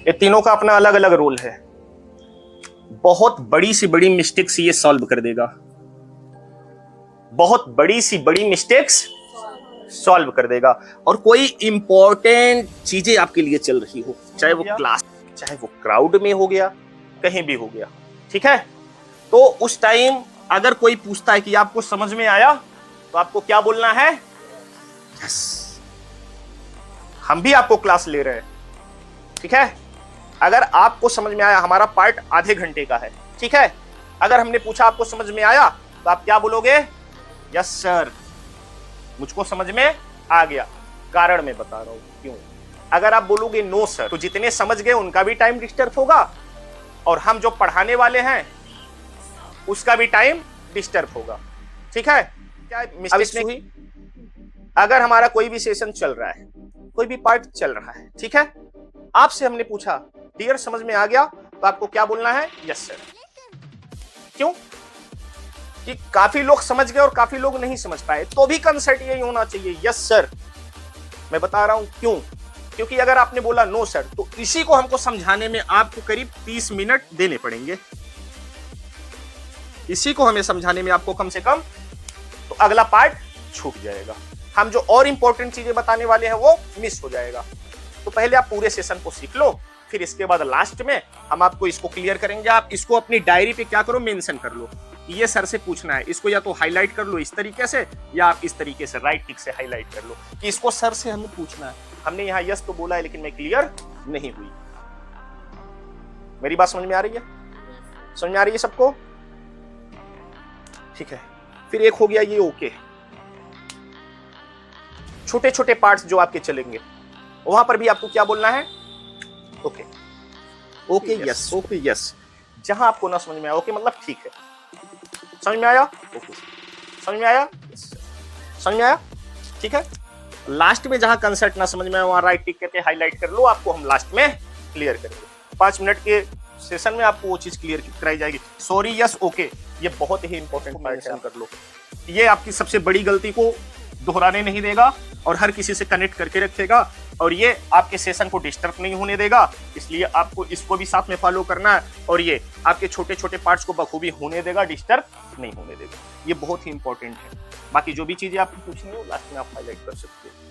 ये तीनों का अपना अलग अलग रोल है। बहुत बड़ी सी बड़ी मिस्टेक्स ये सॉल्व कर देगा, बहुत बड़ी सी बड़ी मिस्टेक्स सॉल्व कर देगा। और कोई इंपॉर्टेंट चीजें आपके लिए चल रही हो, चाहे वो क्लास, चाहे वो क्राउड में हो गया, कहीं भी हो गया, ठीक है, तो उस टाइम अगर कोई पूछता है कि आपको समझ में आया, तो आपको क्या बोलना है? यस, हम भी आपको क्लास ले रहे हैं, ठीक है। अगर आपको समझ में आया, हमारा पार्ट आधे घंटे का है, ठीक है, अगर हमने पूछा आपको समझ में आया, तो आप क्या बोलोगे? यस सर, मुझको समझ में आ गया। कारण मैं बता रहा हूं क्यों। अगर आप बोलोगे नो सर, तो जितने समझ गए उनका भी टाइम डिस्टर्ब होगा, और हम जो पढ़ाने वाले हैं उसका भी टाइम डिस्टर्ब होगा, ठीक है। क्या मिस्टेक हुई? अगर हमारा कोई भी सेशन चल रहा है, कोई भी पार्ट चल रहा है, ठीक है, आपसे हमने पूछा डियर समझ में आ गया, तो आपको क्या बोलना है? Yes sir. क्यों? कि काफी लोग समझ गए और काफी लोग नहीं समझ पाए, तो भी कंसेप्ट यही होना चाहिए, यस सर। मैं बता रहा हूं क्यों। क्योंकि अगर आपने बोला नो सर, तो इसी को हमको समझाने में आपको करीब 30 मिनट देने पड़ेंगे। इसी को हमें समझाने में आपको कम से कम, तो अगला पार्ट छूट जाएगा, हम जो और इंपॉर्टेंट चीजें बताने वाले हैं वो मिस हो जाएगा। तो पहले आप पूरे सेशन को सीख लो, फिर इसके बाद लास्ट में हम आपको इसको क्लियर करेंगे। आप इसको अपनी डायरी पे क्या करो, मेंशन कर लो, ये सर से पूछना है, इसको या तो हाईलाइट कर लो इस तरीके से, या आप इस तरीके से राइट टिक से हाईलाइट कर लो कि इसको सर से हमें पूछना है। हमने यहाँ यस तो बोला है, लेकिन मैं क्लियर नहीं हुई। मेरी बात समझ में आ रही है? समझ में आ रही है सबको? ठीक है, फिर एक हो गया ये ओके। छोटे छोटे पार्ट्स जो आपके चलेंगे, वहां पर भी आपको क्या बोलना है? Okay, okay yes, okay yes. जहां आपको ना समझ में आया, ओके मतलब ठीक है, समझ में आया, ओके, समझ में आया, समझ में आया, ठीक है। लास्ट में जहां कंसेप्ट ना समझ में आया, वहां राइट टिक करके हाईलाइट कर लो, आपको हम लास्ट में क्लियर करेंगे। 5 मिनट के सेशन में आपको वो चीज क्लियर कराई जाएगी। सॉरी यस ओके, ये बहुत ही इंपॉर्टेंट मेंशन कर लो। ये आपकी सबसे बड़ी गलती को दोहराने नहीं देगा और हर किसी से कनेक्ट करके रखेगा, और ये आपके सेशन को डिस्टर्ब नहीं होने देगा। इसलिए आपको इसको भी साथ में फॉलो करना है, और ये आपके छोटे छोटे पार्ट्स को बखूबी होने देगा, डिस्टर्ब नहीं होने देगा। ये बहुत ही इंपॉर्टेंट है। बाकी जो भी चीजें आपको पूछनी हो लास्ट में आप हाईलाइट कर सकते हो।